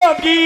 करोगी।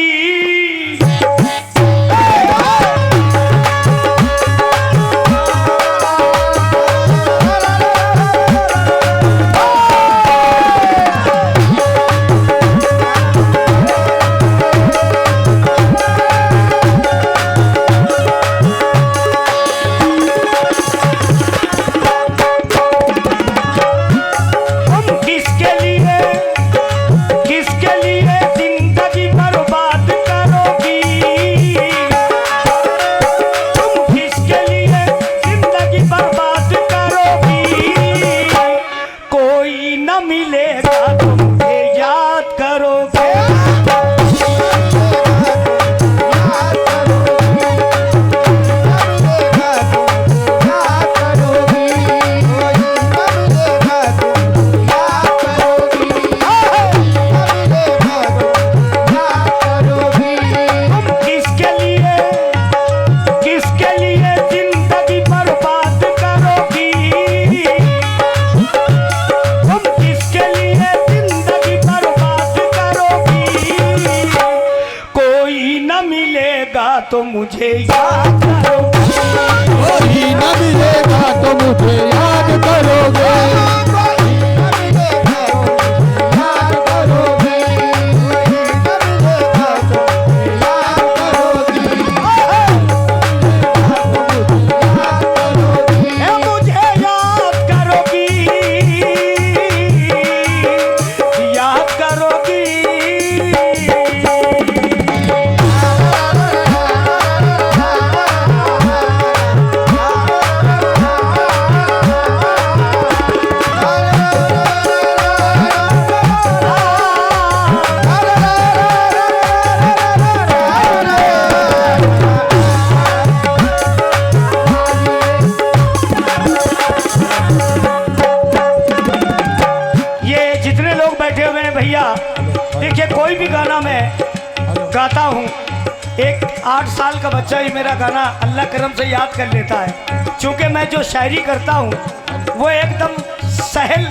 तो मुझे याद करोगे, कोई न मिलेगा तो मुझे याद करोगे, कोई न मिलेगा तो मुझे याद करोगे, मुझे याद करोगी, याद करोगी। देखिए कोई भी गाना मैं गाता हूँ, एक 8 साल का बच्चा ही मेरा गाना अल्लाह करम से याद कर लेता है, क्योंकि मैं जो शायरी करता हूँ वो एकदम सहल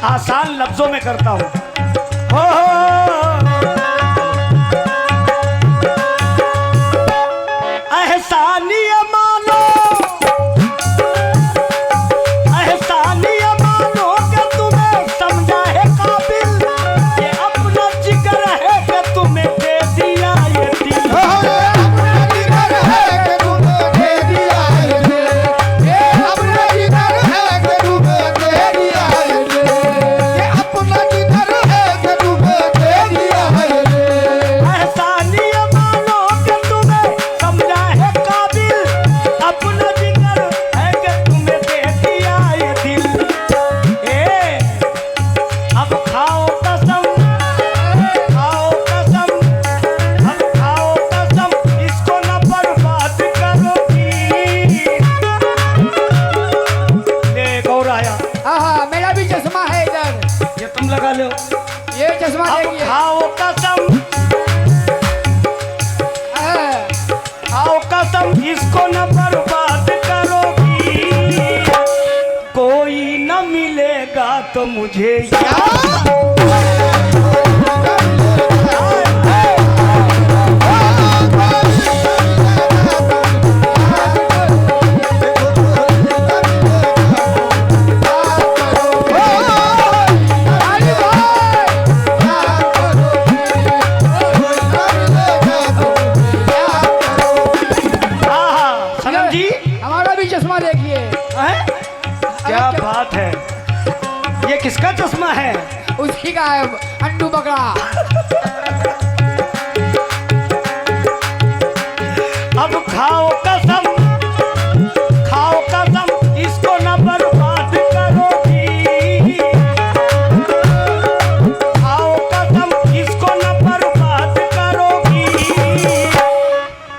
आसान लफ्ज़ों में करता हूँ। हो एहसानिया मानो, एहसानिया मानो कि तुम्हें समझा है काबिल, ये अपना जिक्र है कि तुम्हें दे दिया ये दिल, अपना जिगर है कि तुम्हें दे दिया ये दिल, ये अपना जिगर है कि तुम्हें दे दिया ये दिल, ये अपना जिगर है कि तुम्हें दे दिया ये दिल। एहसानिया मानो कि तुम्हें समझा है काबिल, अपना जिक्र है कि तुम्हें दे दिया ये दिल। अब खाओ कसम, खाओ कसम, अब खाओ कसम, इसको न बर्बाद करोगी। ले गौर आया, हाँ मेरा भी चश्मा है इधर, ये तुम लगा लो। ये चश्मा अब देखिए। खाओ कसम, हाँ, खाओ कसम, इसको न बर्बाद करोगी। कोई न मिलेगा तो मुझे याद, सनम जी हमारा भी चश्मा देखिए। हैं? क्या बात है, ये किसका चश्मा है? उसी का है, अंडू बकरा। अब खाओ कसम, खाओ कसम, इसको न बर्बाद करोगी। खाओ कसम, इसको न बर्बाद करोगी।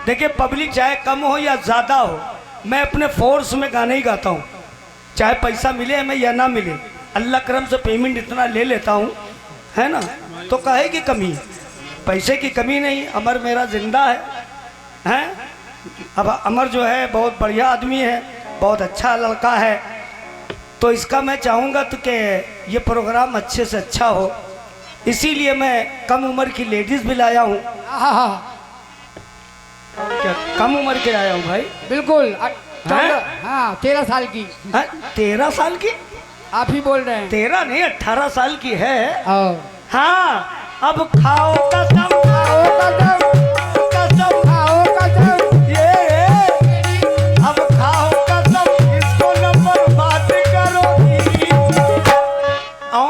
देखिए पब्लिक चाहे कम हो या ज़्यादा हो, मैं अपने फोर्स में गाने ही गाता हूँ, चाहे पैसा मिले हमें या ना मिले, अल्लाह करम से पेमेंट इतना ले लेता हूँ, है ना, तो कहे की कमी, पैसे की कमी नहीं। अमर मेरा जिंदा है, हैं? अब अमर जो है बहुत बढ़िया आदमी है, बहुत अच्छा लड़का है, तो इसका मैं चाहूँगा तो कि ये प्रोग्राम अच्छे से अच्छा हो, इसीलिए मैं कम उम्र की लेडीज भी लाया हूँ। आहा, क्या कम उम्र के आया हूँ भाई? बिल्कुल हैं? हाँ 13 साल की। 13 साल की? आप ही बोल रहे हैं। 13 नहीं 18 साल की है। और हाँ अब खाओ कसम, खाओ कसम, कसम खाओ कसम। ये अब खाओ कसम, इसको नंबर बात करोगी। ओ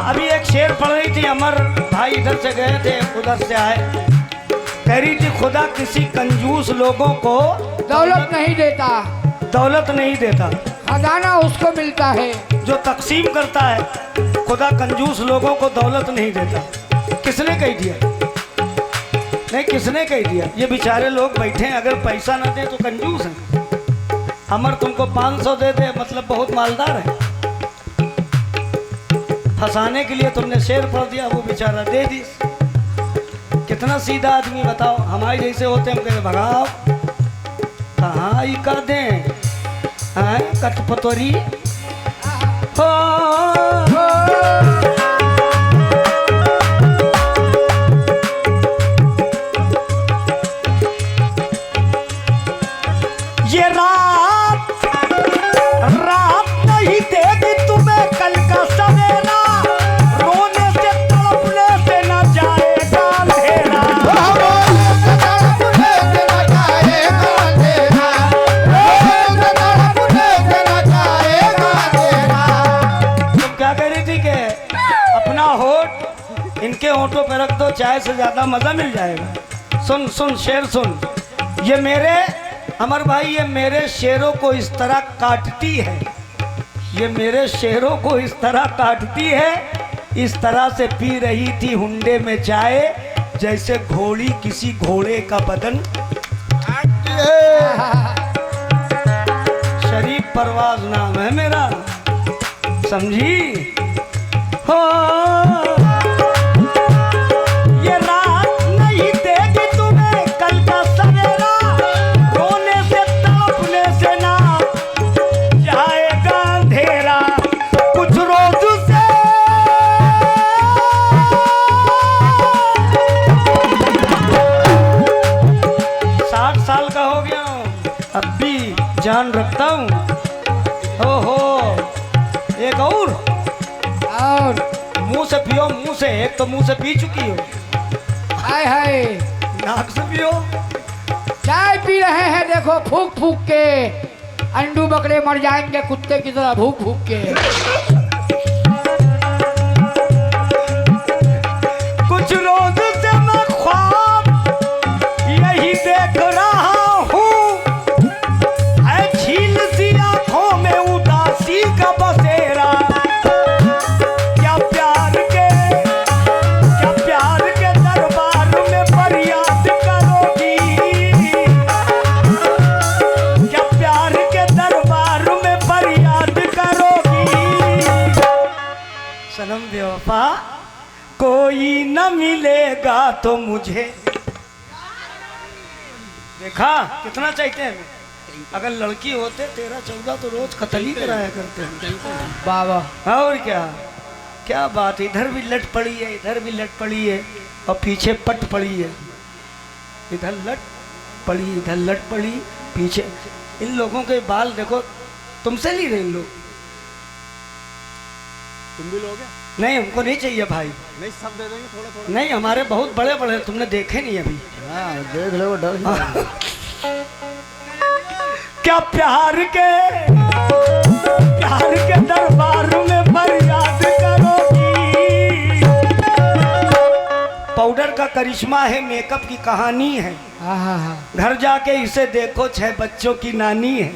अभी एक शेर पढ़ रही थी, अमर भाई इधर से गए थे उधर से आए, कह रही थी खुदा किसी कंजूस लोगों को दौलत नहीं देता, दौलत नहीं देता, खजाना उसको मिलता है जो तकसीम करता है। खुदा कंजूस लोगों को दौलत नहीं देता। किसने कह दिया? नहीं किसने कह दिया? ये बेचारे लोग बैठे हैं, अगर पैसा ना दे तो कंजूस हैं। अमर तुमको 500 दे दे मतलब बहुत मालदार है। फंसाने के लिए तुमने शेर पढ़ दिया, वो बेचारा दे दी। कितना सीधा आदमी बताओ, हमारे जैसे होते हम कहते भगाओ, कहाँ ही कर दें कठपतोरी हो। ये रात रात नहीं देगी तुम्हें कल का सवेरा, रोने से तड़पने से न जाएगा अंधेरा। तुम क्या कह रही थी कि अपना होठ इनके होठों पे रख दो, चाय से ज्यादा मजा मिल जाएगा। सुन सुन शेर सुन, ये मेरे अमर भाई, ये मेरे शेरों को इस तरह काटती है, ये मेरे शेरों को इस तरह काटती है, इस तरह से पी रही थी हुंडे में चाय, जैसे घोड़ी किसी घोड़े का बदन। शरीफ परवाज नाम है मेरा, समझी हो। ये रात नहीं देगी तुम्हें कल का सवेरा, रोने से तड़पने से ना जाएगा अंधेरा। कुछ रोज से 60 साल का हो गया हूँ, अब भी जान रखता हूँ। ओहो एक और मुंह से पियो, मुंह से, एक तो मुंह से पी चुकी हो, हाय हाय नाक से पियो। चाय पी रहे हैं, देखो फूक फूक के, अंडू बकरे मर जाएंगे कुत्ते की तरह भूख भूख के। कुछ रोज से मैं ख्वाब यही देख रहा हूँ, है झील सी आंखों में उदासी का बसेरा। क्या प्यार के दरबार में फरियाद करोगी, क्या प्यार के दरबार में फरियाद करोगी। सनम बेवफा कोई न मिलेगा तो मुझे, देखा कितना चाहते हैं। अगर लड़की होते 13-14 तो रोज कत्ल ही कराया करते हैं। बाबा और क्या क्या बात, इधर भी लट पड़ी है, इधर भी लट पड़ी है, और पीछे पट पड़ी है। इधर लट पड़ी, इधर लट पड़ी, पीछे। इन लोगों के बाल देखो, तुमसे ली रहे इन लोग। तुम भी लोगे? नहीं हमको नहीं चाहिए भाई, नहीं सब दे देंगे थोड़ा थोड़ा। नहीं हमारे बहुत बड़े बड़े, तुमने देखे नहीं अभी। हाँ देख लो, डर क्या प्यार के दरबार में फरियाद करोगी। पाउडर का करिश्मा है, मेकअप की कहानी है। हाँ घर जाके इसे देखो, 6 बच्चों की नानी है।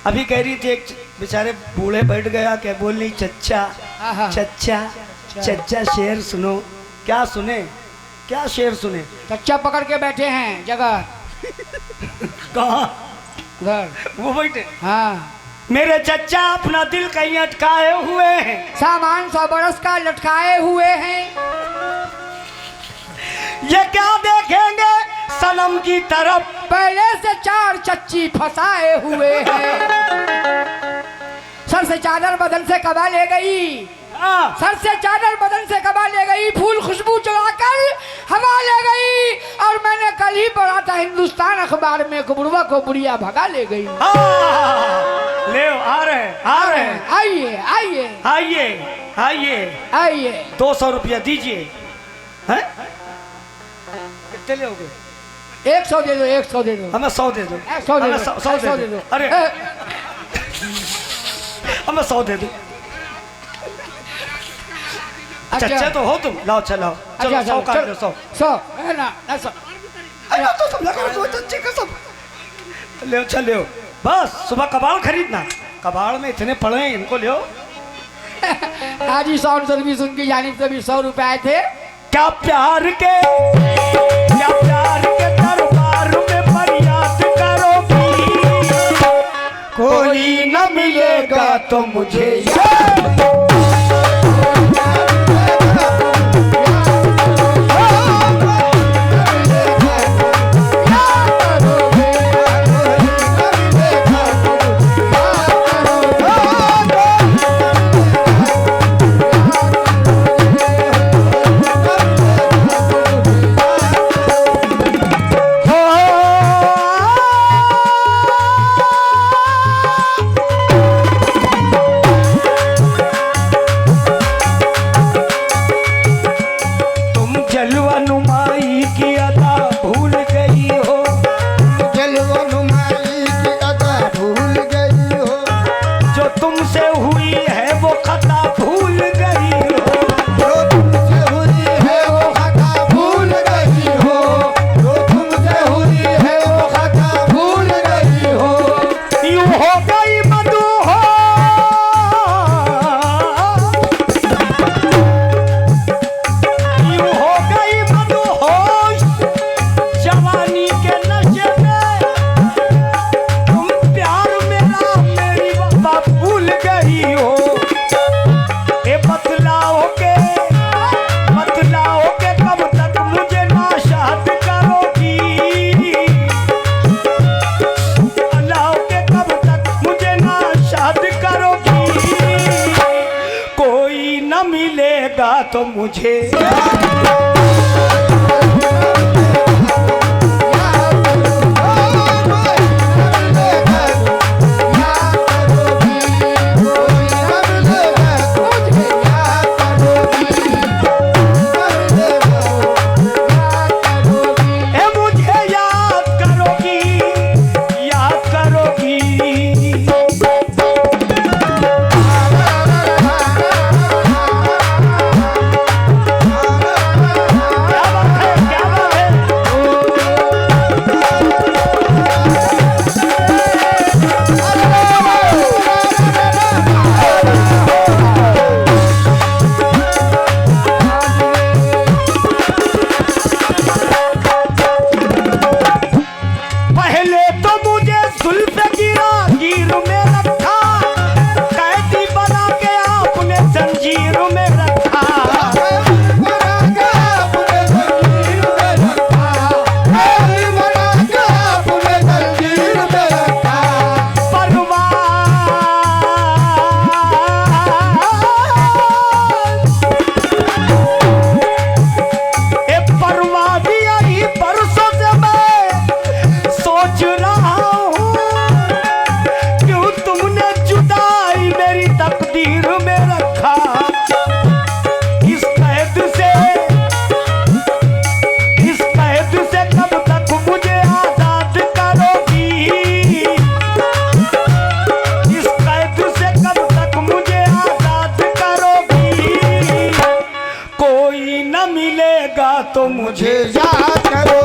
अभी कह रही थी एक बेचारे बूढ़े बैठ गया क्या बोली चच्चा आहा। चच्चा चच्चा शेर सुनो। क्या सुने? क्या शेर सुने? कच्चा पकड़ के बैठे हैं जगह कहाँ? उधर। वो बैठे। हाँ, मेरे चच्चा अपना दिल कहीं अटकाए हुए हैं। सामान 100 बरस का लटकाए हुए हैं। ये क्या देखेंगे सनम की तरफ? पहले से 4 चच्ची फंसाए हुए हैं। सर से चादर बदन से कबा ले गई, सर से चादर बदन से कबा ले गई, फूल खुशबू चुराकर हवा ले गई। और मैंने कल ही पढ़ा था हिंदुस्तान अखबार में बुढ़वा को बुढ़िया भगा ले गई। ले आ रहे हैं। आइए आइए आइए आइए आइए। 200 रुपया दीजिए। हैं? कितने लोगे? 100 दे दो, 100 दे दो, हमें 100 दे दो। 100 दे हमें दो, 100 दे दो। अरे हमें 100 दे दो। चच्चे तो हो तुम। लाओ चलो चलो 100 काट दो। 100 है ना 100। अरे तो सब लगा दो चच्चे का सब। ले चल ले बस। सुबह कबाड़ खरीदना। कबाड़ में इतने पड़े हैं, इनको ले। आज ही साउंड सर्विस उनकी जानिब से भी 100 रुपए आए थे। क्या प्यार के दरबार में फरियाद करोगी? कोई न मिलेगा तो मुझे तो मुझे तो मुझे याद करो।